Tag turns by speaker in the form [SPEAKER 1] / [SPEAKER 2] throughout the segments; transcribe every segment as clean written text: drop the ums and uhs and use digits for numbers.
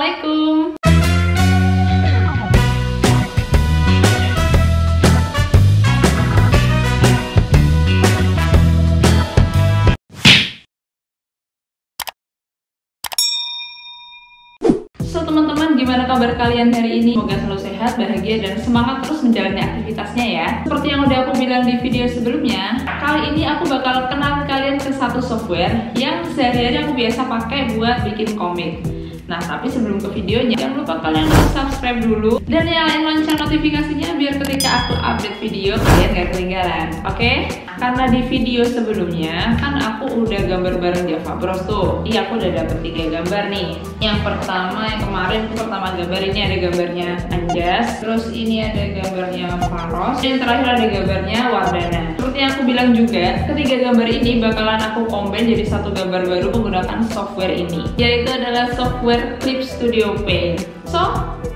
[SPEAKER 1] Assalamualaikum. So teman-teman, gimana kabar kalian hari ini? Semoga selalu sehat, bahagia, dan semangat terus menjalani aktivitasnya ya. Seperti yang udah aku bilang di video sebelumnya, kali ini aku bakal kenalin kalian ke satu software yang sehari-hari aku biasa pakai buat bikin komik. Nah, tapi sebelum ke videonya, jangan lupa kalian subscribe dulu dan nyalain lonceng notifikasinya biar ketika aku update video kalian gak ketinggalan, oke? Karena di video sebelumnya kan aku udah gambar bareng Java Bros tuh. Iya, aku udah dapet 3 gambar nih. Yang pertama, yang kemarin pertama gambar ini ada gambarnya Anjas, terus ini ada gambarnya Faros, dan yang terakhir ada gambarnya Wardana. Seperti yang aku bilang juga, ketiga gambar ini bakalan aku combine jadi satu gambar baru menggunakan software ini, yaitu adalah software Clip Studio Paint. So,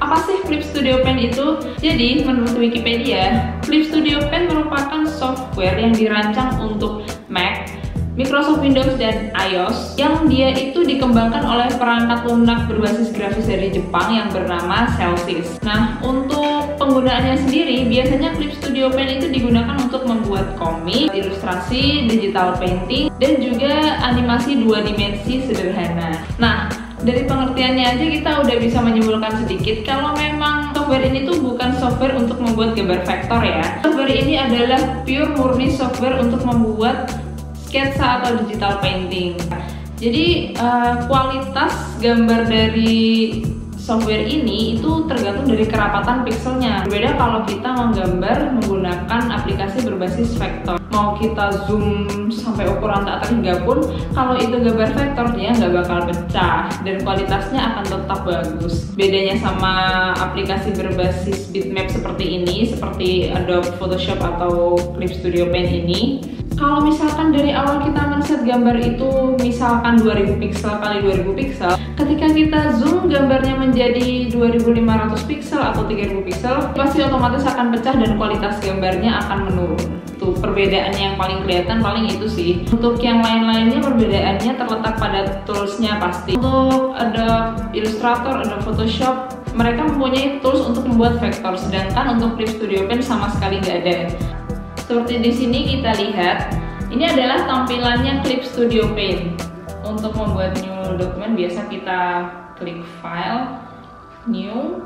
[SPEAKER 1] apa sih Clip Studio Paint itu? Jadi, menurut Wikipedia, Clip Studio Paint merupakan software yang dirancang untuk Mac, Microsoft Windows, dan iOS yang dia itu dikembangkan oleh perangkat lunak berbasis grafis dari Jepang yang bernama Celsys. Nah, untuk penggunaannya sendiri, biasanya Clip Studio Paint itu digunakan untuk membuat komik, ilustrasi, digital painting, dan juga animasi 2 dimensi sederhana. Nah, dari pengertiannya aja kita udah bisa menyimpulkan sedikit kalau memang software ini tuh bukan software untuk membuat gambar vektor ya. Software ini adalah pure murni software untuk membuat sketsa atau digital painting. Jadi kualitas gambar dari software ini itu tergantung dari kerapatan pixelnya. Berbeda kalau kita menggambar menggunakan aplikasi berbasis vektor. Mau kita zoom sampai ukuran tak terhingga pun, kalau itu gambar vektor dia nggak bakal pecah dan kualitasnya akan tetap bagus. Bedanya sama aplikasi berbasis bitmap seperti ini, seperti Adobe Photoshop atau Clip Studio Paint ini. Kalau misalkan dari awal kita men-set gambar itu misalkan 2000 pixel kali 2000 pixel, ketika kita zoom gambarnya menjadi 2500 pixel atau 3000 pixel, pasti otomatis akan pecah dan kualitas gambarnya akan menurun. Tuh perbedaannya yang paling kelihatan paling itu sih. Untuk yang lain-lainnya perbedaannya terletak pada toolsnya pasti. Untuk Adobe Illustrator, Adobe Photoshop, mereka mempunyai tools untuk membuat vektor, sedangkan untuk Clip Studio Paint sama sekali nggak ada. Seperti di sini kita lihat, ini adalah tampilannya Clip Studio Paint. Untuk membuat new dokumen biasa kita klik file, new.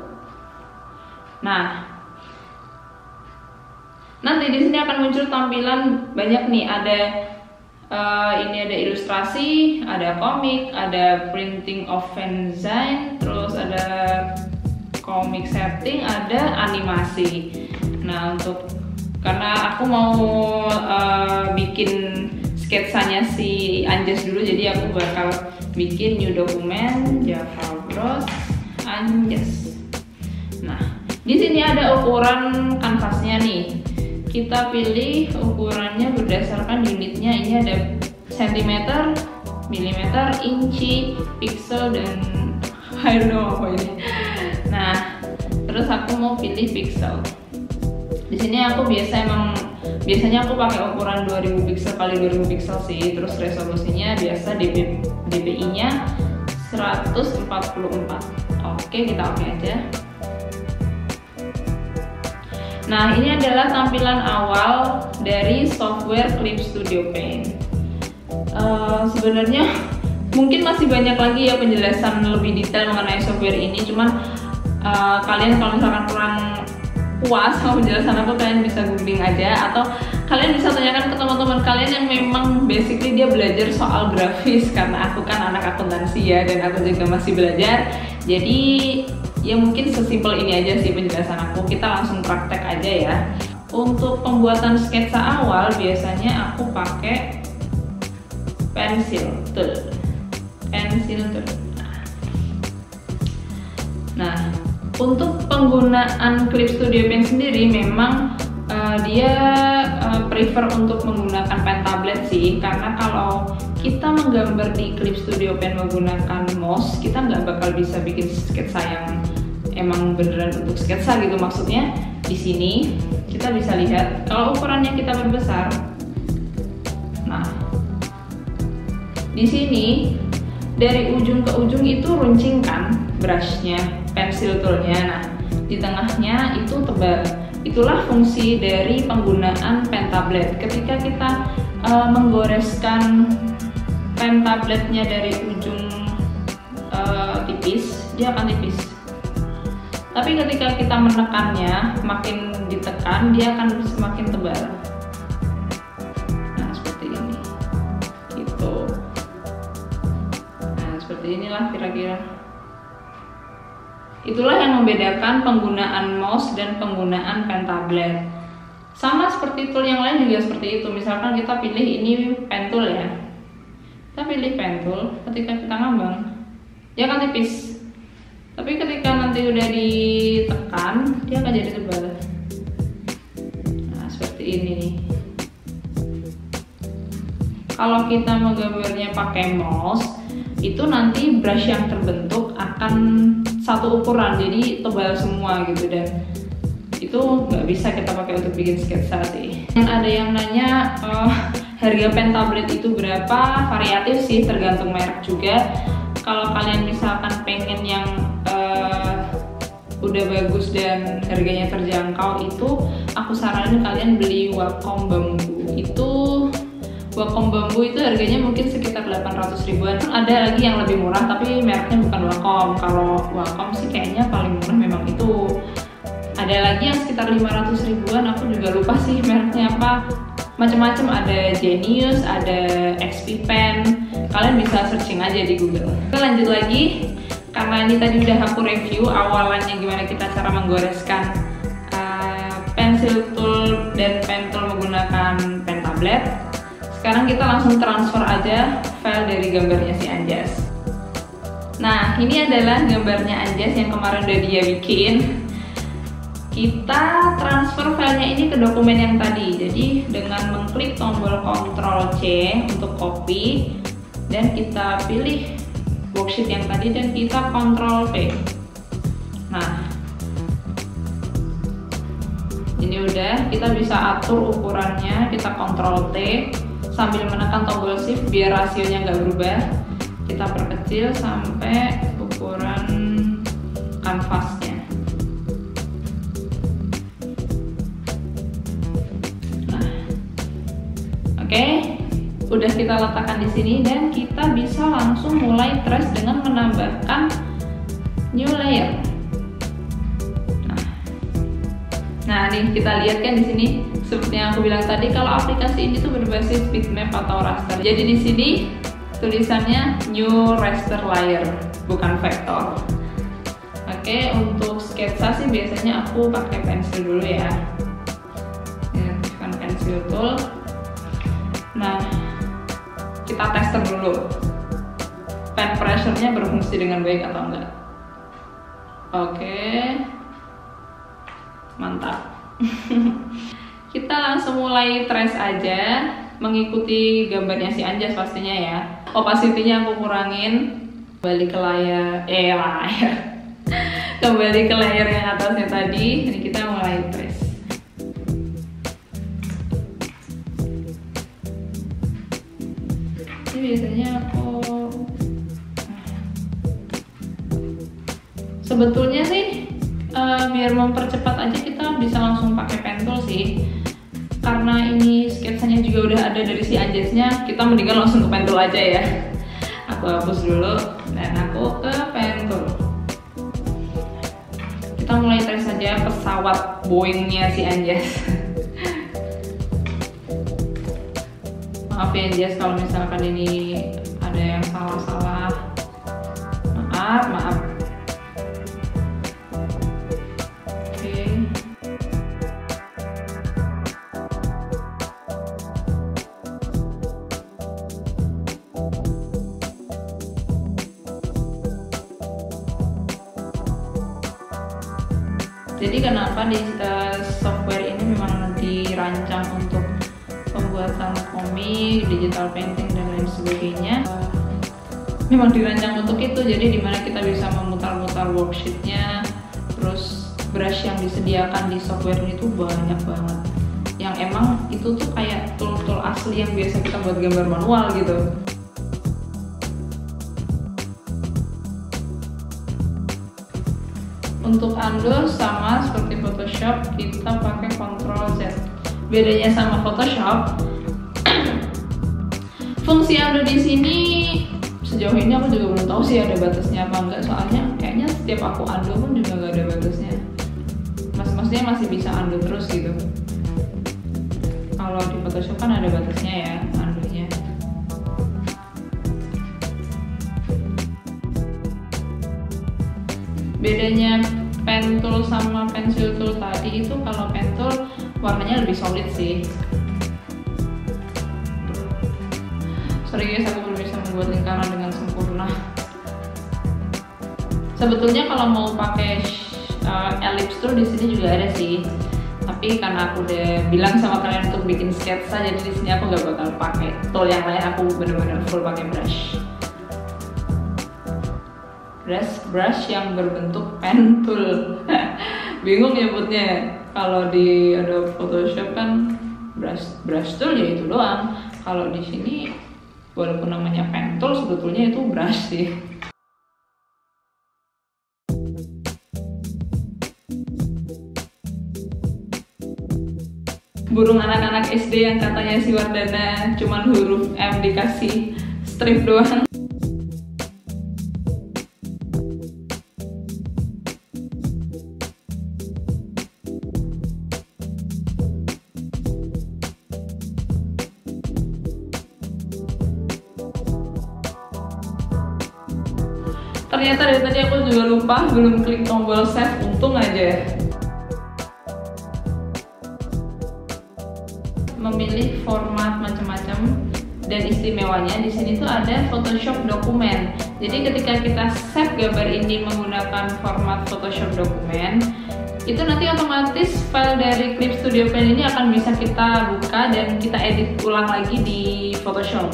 [SPEAKER 1] Nah, nanti di sini akan muncul tampilan banyak nih. Ada ini ada ilustrasi, ada komik, ada printing of fanzine, terus ada komik setting, ada animasi. Nah, karena aku mau bikin sketsanya si Anjas dulu, jadi aku bakal bikin new dokumen Java Bros Anjas. Nah, di sini ada ukuran kanvasnya nih. Kita pilih ukurannya berdasarkan unitnya. Ini ada cm, milimeter, inci, pixel, dan I don't know apa ini. Nah, terus aku mau pilih pixel. Di sini aku biasanya aku pakai ukuran 2000 pixel kali 2000 pixel sih. Terus resolusinya biasa dpi-nya 144. Oke, kita oke aja. Nah, ini adalah tampilan awal dari software Clip Studio Paint. Sebenarnya mungkin masih banyak lagi ya penjelasan lebih detail mengenai software ini. Cuman kalian kalau misalkan kurang puas sama penjelasan aku, kalian bisa googling aja, atau kalian bisa tanyakan ke teman-teman kalian yang memang basically dia belajar soal grafis, karena aku kan anak akuntansi ya, dan aku juga masih belajar. Jadi ya mungkin sesimpel ini aja sih penjelasan aku. Kita langsung praktek aja ya. Untuk pembuatan sketsa awal biasanya aku pakai pensil tool. Nah, untuk penggunaan Clip Studio Paint sendiri memang dia prefer untuk menggunakan pen tablet sih, karena kalau kita menggambar di Clip Studio Paint menggunakan mouse, kita nggak bakal bisa bikin sketsa yang emang beneran untuk sketsa gitu. Maksudnya di sini kita bisa lihat kalau ukurannya kita perbesar. Nah, di sini dari ujung ke ujung itu runcing kan brushnya, pensil toolnya. Nah, di tengahnya itu tebal. Itulah fungsi dari penggunaan pen tablet. Ketika kita menggoreskan pen tabletnya dari ujung tipis, dia akan tipis. Tapi ketika kita menekannya, makin ditekan, dia akan semakin tebal. Nah, seperti ini. Gitu. Nah, seperti inilah kira-kira. Itulah yang membedakan penggunaan mouse dan penggunaan pen tablet. Sama seperti tool yang lain juga seperti itu. Misalkan kita pilih ini pen tool ya. Kita pilih pen tool, ketika kita ngambang, dia akan tipis. Tapi ketika nanti udah ditekan, dia akan jadi tebal. Nah, seperti ini nih. Kalau kita menggambarnya pakai mouse, itu nanti brush yang terbentuk akan satu ukuran, jadi tebal semua gitu, dan itu nggak bisa kita pakai untuk bikin sketsa sih. Dan ada yang nanya harga pen tablet itu berapa? Variatif sih, tergantung merek juga. Kalau kalian misalkan pengen yang udah bagus dan harganya terjangkau, itu aku saranin kalian beli Wacom bambu. Wacom bambu itu harganya mungkin sekitar 800 ribuan. Ada lagi yang lebih murah tapi mereknya bukan Wacom. Kalau Wacom sih kayaknya paling murah memang itu. Ada lagi yang sekitar 500 ribuan, aku juga lupa sih mereknya apa. Macam-macam, ada Genius, ada XP Pen. Kalian bisa searching aja di Google. Kita lanjut lagi, karena ini tadi udah aku review awalannya gimana kita cara menggoreskan pensil tool dan pen tool menggunakan pen tablet. Sekarang kita langsung transfer aja file dari gambarnya si Anjas. Nah, ini adalah gambarnya Anjas yang kemarin udah dia bikin. Kita transfer filenya ini ke dokumen yang tadi. Jadi dengan mengklik tombol Ctrl C untuk copy, dan kita pilih worksheet yang tadi dan kita Ctrl V. Nah, ini udah, kita bisa atur ukurannya, kita Ctrl T sambil menekan tombol Shift biar rasionya nggak berubah. Kita perkecil sampai ukuran kanvasnya. Oke, udah kita letakkan di sini dan kita bisa langsung mulai trace dengan menambahkan new layer. Nah, nih kita lihat kan di sini seperti yang aku bilang tadi, kalau aplikasi ini tuh berbasis bitmap atau raster. Jadi di sini tulisannya new raster layer, bukan vektor. Oke, untuk sketsa sih biasanya aku pakai pensil dulu ya. Bukan pensil tool. Nah, kita tester dulu pen pressure-nya berfungsi dengan baik atau enggak. Oke, mantap. Kita langsung mulai trace aja, mengikuti gambarnya si Anjas pastinya ya. Opacity-nya aku kurangin, kembali ke layar, kembali ke layer yang atasnya tadi. Ini kita mulai trace. Biasanya aku sebetulnya sih biar mempercepat aja kita bisa langsung pakai pen tool sih, karena ini sketsanya juga udah ada dari si Anjasnya, kita mendingan langsung ke pen tool aja ya. Aku hapus dulu dan aku ke pen tool. Kita mulai trace saja pesawat Boeing-nya si Anjas. Maaf ya Anjas kalau misalkan ini ada yang salah-salah, maaf. Oke. Jadi kenapa di software ini memang dirancang untuk pembuatan komik, digital painting dan lain sebagainya, memang dirancang untuk itu. Jadi dimana kita bisa memutar-mutar worksheetnya, terus brush yang disediakan di software ini tuh banyak banget, yang emang itu tuh kayak tool-tool asli yang biasa kita buat gambar manual gitu. Untuk undo sama seperti Photoshop, kita pakai Ctrl Z. Bedanya sama Photoshop, fungsi undo di sini sejauh ini aku juga belum tahu sih ada batasnya apa enggak. Soalnya kayaknya setiap aku undo pun juga nggak ada batasnya. Maksudnya masih bisa undo terus gitu. Kalau di Photoshop kan ada batasnya ya undo-nya. Bedanya pen tool sama pensil tool tadi itu, kalau pen tool warnanya lebih solid sih. Sorry guys, aku belum bisa membuat lingkaran dengan sempurna. Sebetulnya kalau mau pakai ellipse tool di sini juga ada sih. Tapi karena aku udah bilang sama kalian untuk bikin sketsa, jadi di sini aku nggak bakal pakai tool yang lain. Aku bener-bener full pakai brush. Brush yang berbentuk pen tool. Bingung nyebutnya. Kalau di Adobe Photoshop kan brush tool ya itu doang. Kalau di sini walaupun namanya pen tool, sebetulnya itu brush sih. Burung anak-anak SD yang katanya si Wardana cuman huruf M dikasih strip doang. Ternyata dari tadi aku juga lupa belum klik tombol save, untung aja. Memilih format macam-macam, dan istimewanya di sini tuh ada Photoshop dokumen. Jadi ketika kita save gambar ini menggunakan format Photoshop dokumen, itu nanti otomatis file dari Clip Studio Pen ini akan bisa kita buka dan kita edit ulang lagi di Photoshop.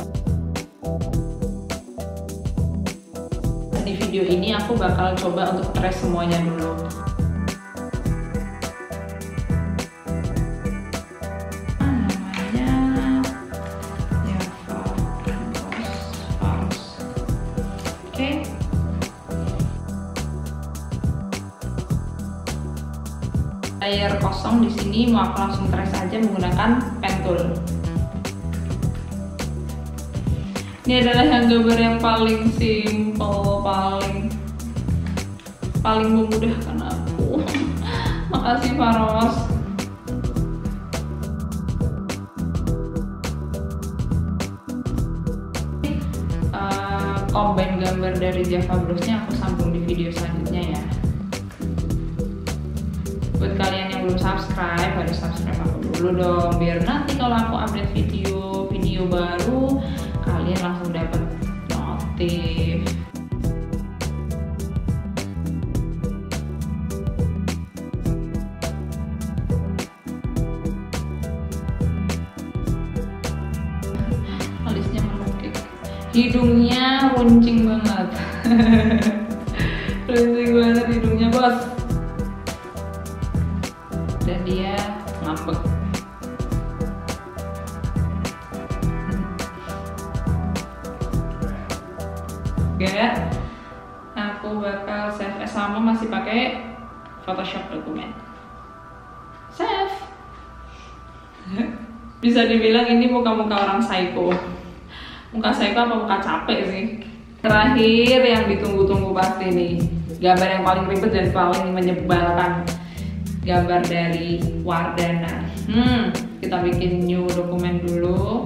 [SPEAKER 1] Di video ini aku bakal coba untuk trace semuanya dulu. Layer kosong di sini mau aku langsung trace aja menggunakan pen tool. Ini adalah yang gambar yang paling simple, paling memudahkan aku. Makasih Faros. Combine gambar dari Java Brush-nya aku sambung di video selanjutnya ya. Buat kalian yang belum subscribe, harus subscribe aku dulu dong, biar nanti kalau aku update video baru kalian langsung dapat notif. Alisnya menukik, hidungnya runcing banget. Runcing banget hidungnya bos. Dan dia ngambek. Gak, aku bakal save sama masih pakai Photoshop dokumen. Save. Bisa dibilang ini muka-muka orang psycho. Muka psycho apa muka capek sih? Terakhir yang ditunggu-tunggu pasti nih, gambar yang paling ribet dan paling menyebalkan, gambar dari Wardana. Kita bikin new dokumen dulu.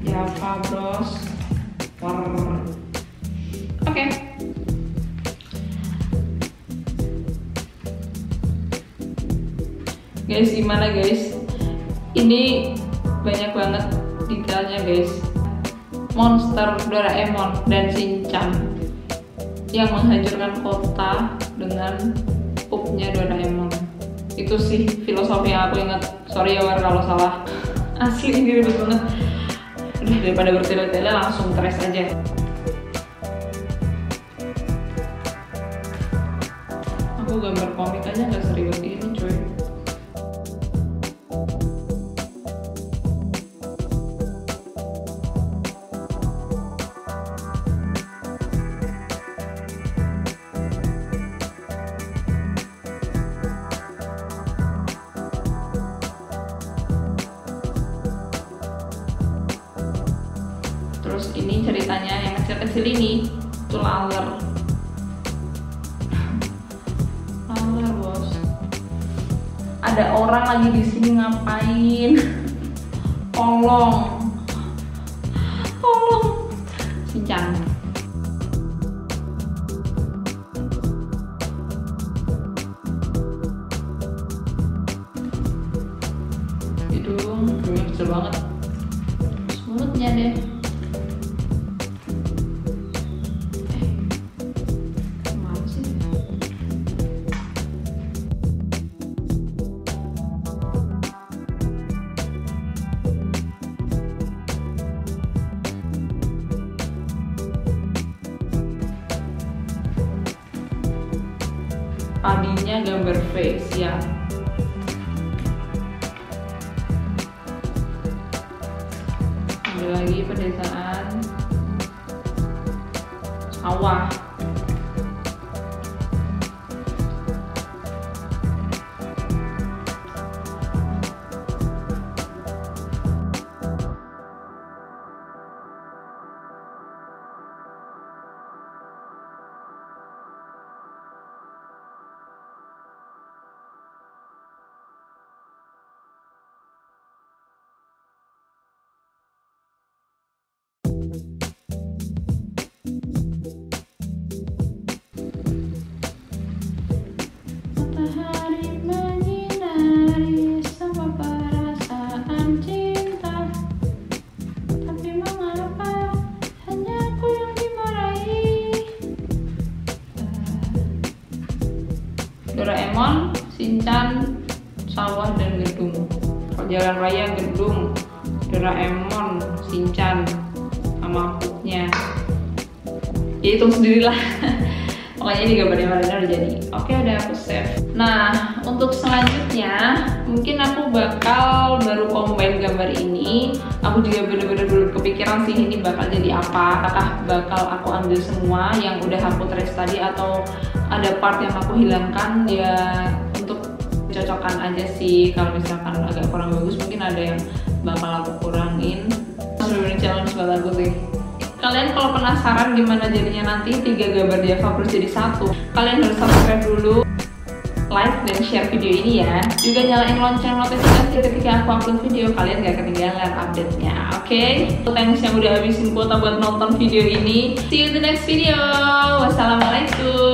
[SPEAKER 1] Java Brush. Oke. Guys, gimana guys? Ini banyak banget detailnya guys. Monster Doraemon dan Shinchan yang menghancurkan kota dengan pupnya Doraemon. Itu sih filosofi yang aku ingat. Sorry ya War kalau salah. Asli ini ribet banget. Udah, daripada bertele-tele langsung trace aja. Aku gambar komik aja nggak seribet ini cuy. kecil ini itu laler. Laler bos. Ada orang lagi di sini ngapain? Tolong, tolong, Shinchan. Hidungnya kecil banget, mulutnya deh. Kemana sih? Tadinya gambar face ya. Ada lagi pedesaan sawah. Doraemon, Shinchan, sawah dan gedung. Kalau jalan raya gedung, Doraemon, Shinchan, sama Hook-nya. Ya hitung sendirilah. Pokoknya ini gambarnya Marina udah jadi. Oke, udah aku save. Nah, untuk selanjutnya mungkin aku bakal baru combine gambar ini. Aku juga bener-bener belum kepikiran sih ini bakal jadi apa. Apakah bakal aku ambil semua yang udah aku trace tadi atau ada part yang aku hilangkan, ya untuk cocokkan aja sih. Kalau misalkan agak kurang bagus mungkin ada yang bakal aku kurangin. Bener-bener challenge buat aku sih. Kalian kalau penasaran gimana jadinya nanti 3 gambar Diava Plus jadi satu, kalian harus subscribe dulu, like dan share video ini ya. Juga nyalain lonceng notifikasi ketika aku upload video, kalian gak ketinggalan update-nya. Oke? Thanks yang udah habisin kuota buat nonton video ini. See you in the next video. Wassalamualaikum.